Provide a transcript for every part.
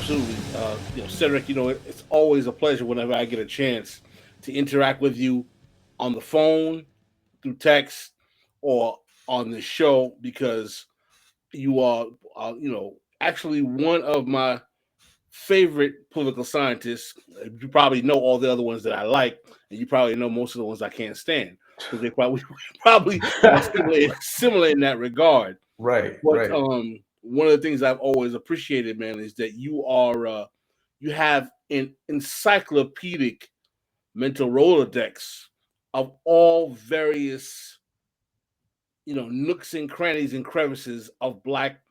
absolutely. Cedric, it's always a pleasure whenever I get a chance to interact with you on the phone, through text, or on the show because you are, actually one of my favorite political scientists. You probably know all the other ones that I like, and you probably know most of the ones I can't stand because they probably probably are similar in that regard. Right, But right. one of the things I've always appreciated, man, is that you have an encyclopedic mental rolodex of all various nooks and crannies and crevices of Black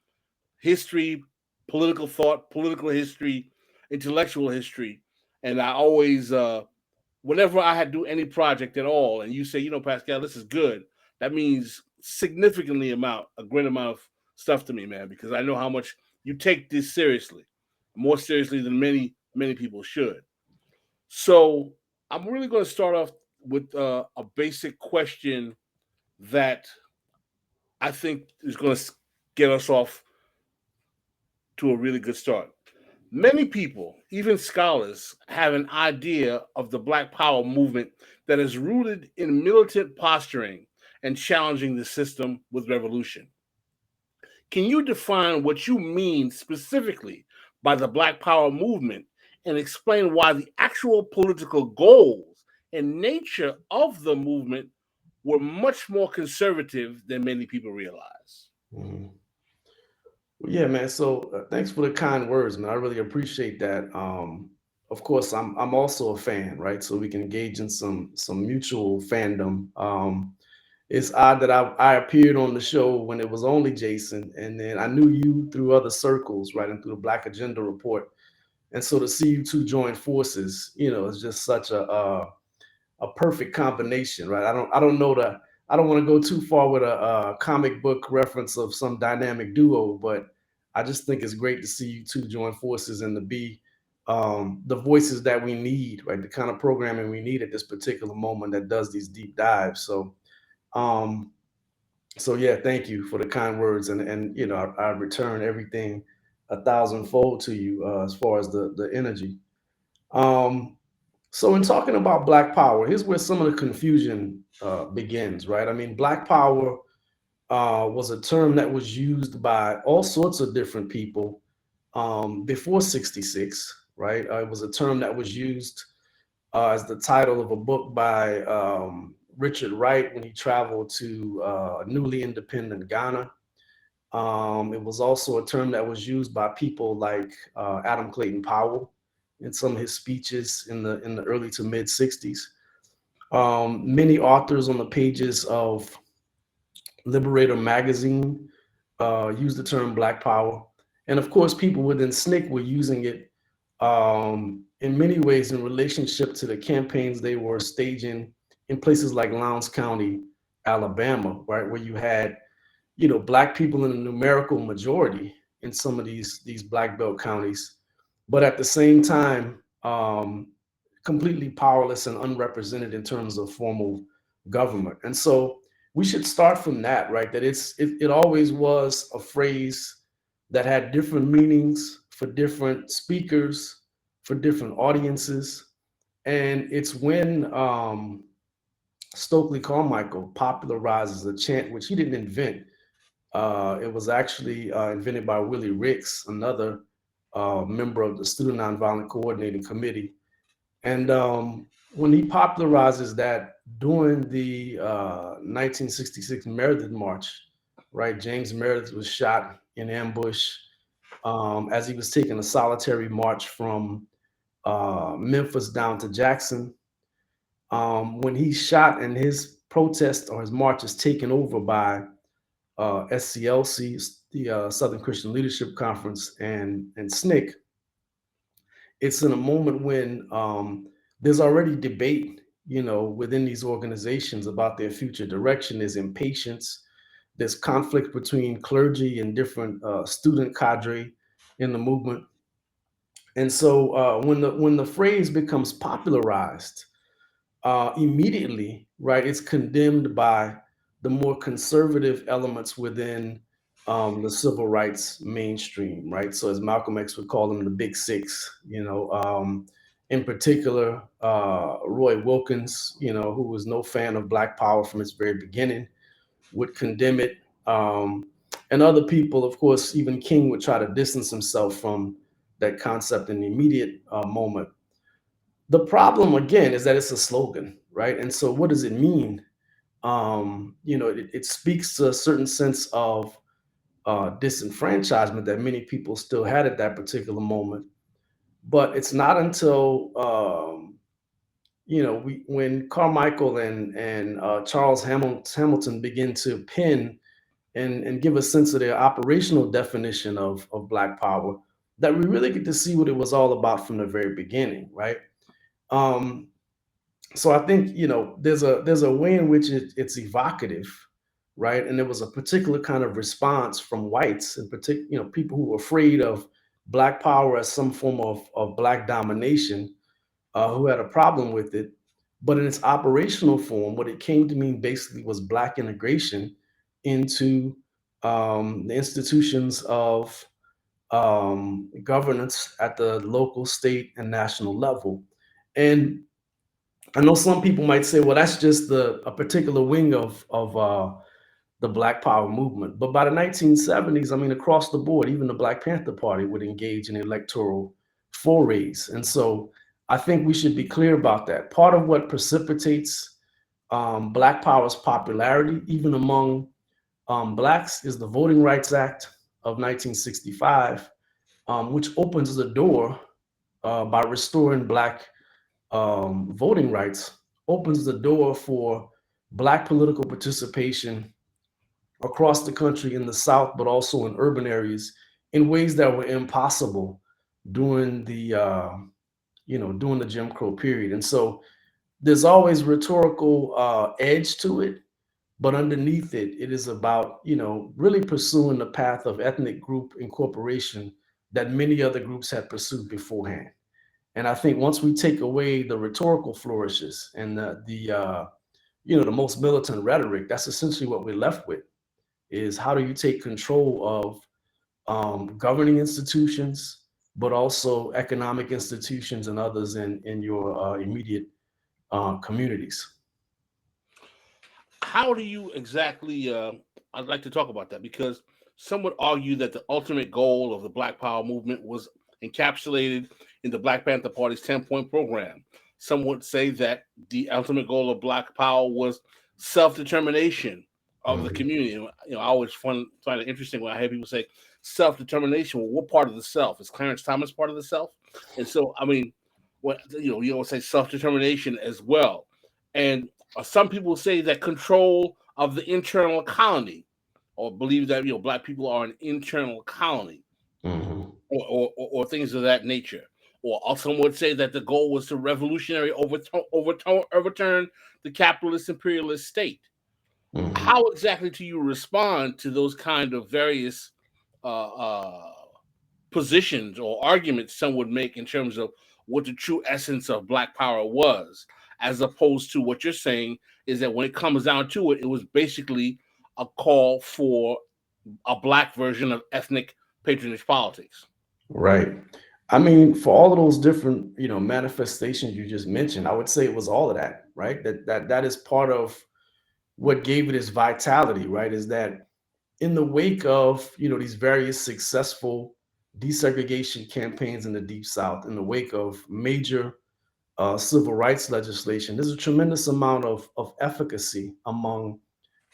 history, political thought, political history, intellectual history, and I always whenever I had to do any project at all, and you say, Pascal, this is good, that means significantly a great amount of stuff to me, man, because I know how much you take this seriously, more seriously than many people should. So I'm really going to start off with a basic question that I think is going to get us off to a really good start. Many people, even scholars, have an idea of the Black Power movement that is rooted in militant posturing and challenging the system with revolution. Can you define what you mean specifically by the Black Power movement and explain why the actual political goals and nature of the movement were much more conservative than many people realize? Mhm. Well, yeah, man. So thanks for the kind words, man. I really appreciate that. Of course, I'm also a fan, right? So we can engage in some mutual fandom. It's odd that I appeared on the show when it was only Jason, and then I knew you through other circles, right, and through the Black Agenda Report. And so to see you two join forces, is just such a perfect combination, right? I don't want to go too far with a comic book reference of some dynamic duo, but I just think it's great to see you two join forces and to be the voices that we need, right? The kind of programming we need at this particular moment that does these deep dives. Um, so yeah, thank you for the kind words, and I return everything a thousandfold to you as far as the energy. Um, so, in talking about Black Power, here's where some of the confusion begins, right? I mean, Black Power was a term that was used by all sorts of different people before '66, right? It was a term that was used as the title of a book by Richard Wright when he traveled to newly independent Ghana. It was also a term that was used by people like Adam Clayton Powell in some of his speeches in the early to mid '60s. Many authors on the pages of Liberator magazine used the term Black Power, and of course, people within SNCC were using it in many ways in relationship to the campaigns they were staging in places like Lowndes County, Alabama, right, where you had Black people in a numerical majority in some of these Black Belt counties, but at the same time, completely powerless and unrepresented in terms of formal government. And so we should start from that, right? That it always was a phrase that had different meanings for different speakers, for different audiences. And it's when Stokely Carmichael popularizes a chant, which he didn't invent. It was actually invented by Willie Ricks, another member of the Student Nonviolent Coordinating Committee. And when he popularizes that during the 1966 Meredith March, right, James Meredith was shot in ambush as he was taking a solitary march from Memphis down to Jackson. When he's shot and his protest or his march is taken over by SCLC, the Southern Christian Leadership Conference, and SNCC, it's in a moment when there's already debate, within these organizations about their future direction. There's impatience. There's conflict between clergy and different student cadre in the movement. And so when the phrase becomes popularized, immediately, right, it's condemned by the more conservative elements within the civil rights mainstream, right? So as Malcolm X would call them, the big six, in particular, Roy Wilkins, who was no fan of Black Power from its very beginning, would condemn it. And other people, of course, even King would try to distance himself from that concept in the immediate moment. The problem, again, is that it's a slogan, right? And so what does it mean? It speaks to a certain sense of disenfranchisement that many people still had at that particular moment. But it's not until when Carmichael and Charles Hamilton begin to pen and give a sense of their operational definition of Black Power that we really get to see what it was all about from the very beginning, right? Um, so I think there's a way in which it's evocative, right? And there was a particular kind of response from whites, in particular, people who were afraid of Black Power as some form of Black domination, who had a problem with it. But in its operational form, what it came to mean basically was Black integration into the institutions of governance at the local, state, and national level. And I know some people might say, well, that's just a particular wing of the Black Power movement. But by the 1970s, I mean, across the board, even the Black Panther Party would engage in electoral forays. And so I think we should be clear about that. Part of what precipitates Black Power's popularity, even among Blacks, is the Voting Rights Act of 1965, which opens the door by restoring Black voting rights, opens the door for Black political participation across the country in the South, but also in urban areas in ways that were impossible during the Jim Crow period. And so there's always rhetorical edge to it, but underneath it, it is about really pursuing the path of ethnic group incorporation that many other groups had pursued beforehand. And I think once we take away the rhetorical flourishes and the most militant rhetoric, that's essentially what we're left with. Is how do you take control of governing institutions, but also economic institutions and others in your immediate communities? How do you exactly? I'd like to talk about that because some would argue that the ultimate goal of the Black Power movement was encapsulated in the Black Panther Party's 10-point program. Some would say that the ultimate goal of Black Power was self-determination of the Mhm. community. I always find it interesting when I hear people say self-determination. Well, what part of the self is Clarence Thomas part of the self? And so, I mean, what you always say self-determination as well, and some people say that control of the internal colony, or believe that black people are an internal colony, Mhm. or things of that nature. Or some would say that the goal was to revolutionary overturn the capitalist imperialist state. Mhm. How exactly do you respond to those kind of various uh, uh, positions or arguments some would make in terms of what the true essence of Black Power was, as opposed to what you're saying is that when it comes down to it, it was basically a call for a Black version of ethnic patronage politics? Right. I mean, for all of those different, manifestations you just mentioned, I would say it was all of that, right? That is part of what gave it its vitality, right? Is that in the wake of, these various successful desegregation campaigns in the Deep South, in the wake of major civil rights legislation, there's a tremendous amount of efficacy among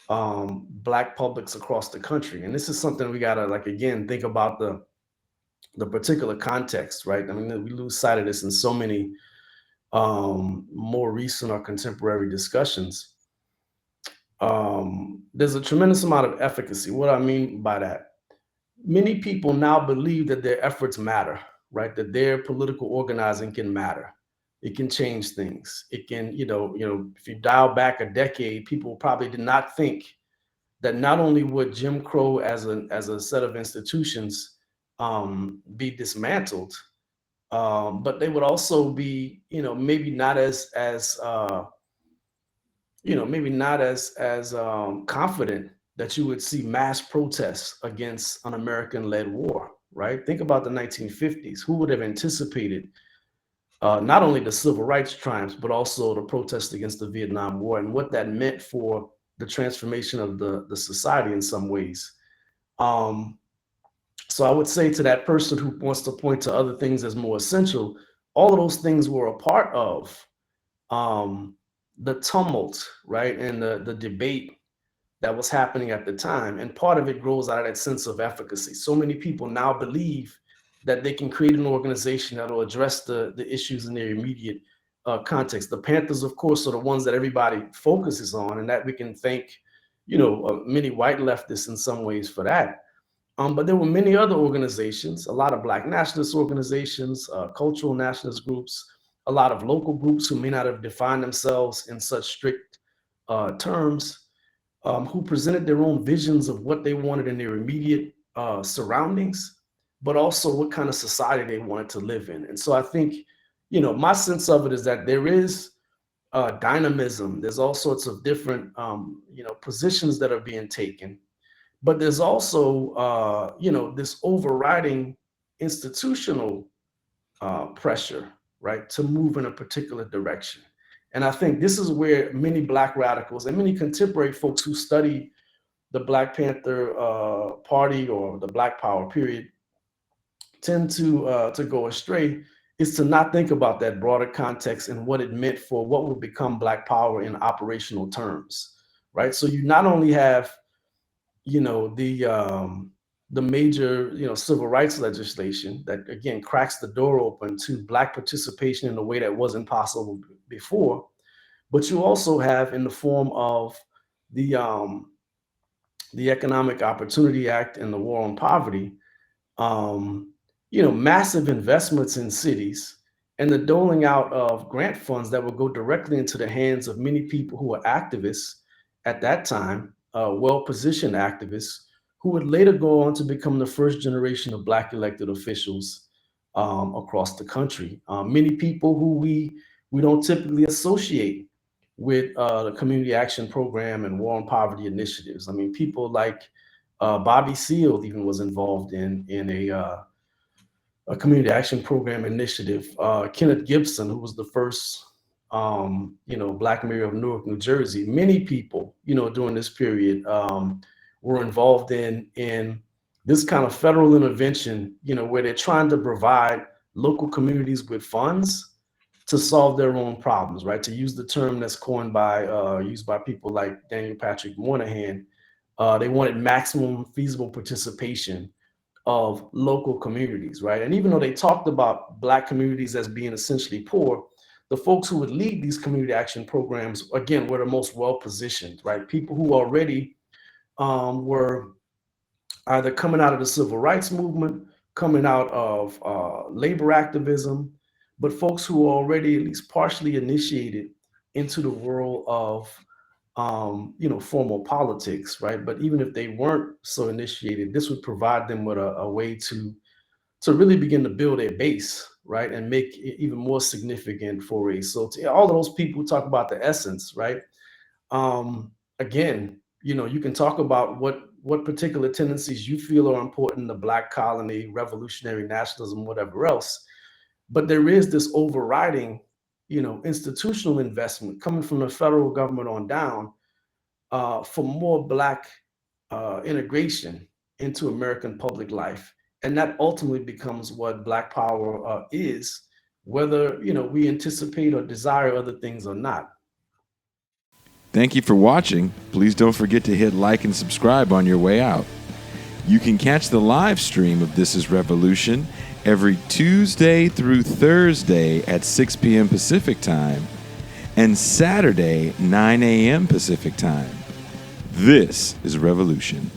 Black publics across the country. And this is something we gotta, like, again, think about the particular context, right? I mean, we lose sight of this in so many more recent or contemporary discussions. There's a tremendous amount of efficacy. What I mean by that, many people now believe that their efforts matter, right? That their political organizing can matter. It can change things. It can, if you dial back a decade, people probably did not think that not only would Jim Crow as a set of institutions be dismantled, but they would also be, maybe not as maybe not as confident that you would see mass protests against an American-led war, right? Think about the 1950s. Who would have anticipated not only the civil rights triumphs, but also the protests against the Vietnam War and what that meant for the transformation of the society in some ways. So I would say to that person who wants to point to other things as more essential, all of those things were a part of the tumult, right? And the debate that was happening at the time. And part of it grows out of that sense of efficacy. So many people now believe that they can create an organization that will address the issues in their immediate context. The Panthers, of course, are the ones that everybody focuses on, and that we can thank, many white leftists in some ways for that. But there were many other organizations, a lot of Black nationalist organizations, cultural nationalist groups, a lot of local groups who may not have defined themselves in such strict terms, who presented their own visions of what they wanted in their immediate surroundings, but also what kind of society they wanted to live in. And so I think, my sense of it is that there is dynamism. There's all sorts of different, positions that are being taken. But there's also, this overriding institutional pressure, right, to move in a particular direction. And I think this is where many Black radicals and many contemporary folks who study the Black Panther Party or the Black Power period tend to go astray, is to not think about that broader context and what it meant for what would become Black Power in operational terms, right? So you not only have the major, civil rights legislation that, again, cracks the door open to Black participation in a way that wasn't possible before, but you also have, in the form of the Economic Opportunity Act and the War on Poverty, massive investments in cities and the doling out of grant funds that would go directly into the hands of many people who were activists at that time, well-positioned activists, who would later go on to become the first generation of Black elected officials across the country. Many people who we don't typically associate with the Community Action Program and War on Poverty initiatives. I mean, people like Bobby Seale even was involved in a Community Action Program initiative. Kenneth Gibson, who was the first Black mayor of Newark, New Jersey. Many people, during this period were involved in this kind of federal intervention, where they're trying to provide local communities with funds to solve their own problems, right? To use the term that's coined used by people like Daniel Patrick Moynihan, they wanted maximum feasible participation of local communities, right? And even though they talked about Black communities as being essentially poor, the folks who would lead these community action programs, again, were the most well-positioned, right? People who already were either coming out of the civil rights movement, coming out of labor activism, but folks who were already at least partially initiated into the world of formal politics, right? But even if they weren't so initiated, this would provide them with a way to really begin to build their base, right? And make even more significant forays. So to all of those people who talk about the essence, right? Again, you can talk about what particular tendencies you feel are important, the Black colony, revolutionary nationalism, whatever else. But there is this overriding, institutional investment coming from the federal government on down for more Black integration into American public life. And that ultimately becomes what Black power is, whether, we anticipate or desire other things or not. Thank you for watching. Please don't forget to hit like and subscribe on your way out. You can catch the live stream of This is Revolution every Tuesday through Thursday at 6 p.m. Pacific Time and Saturday, 9 a.m. Pacific Time. This is Revolution.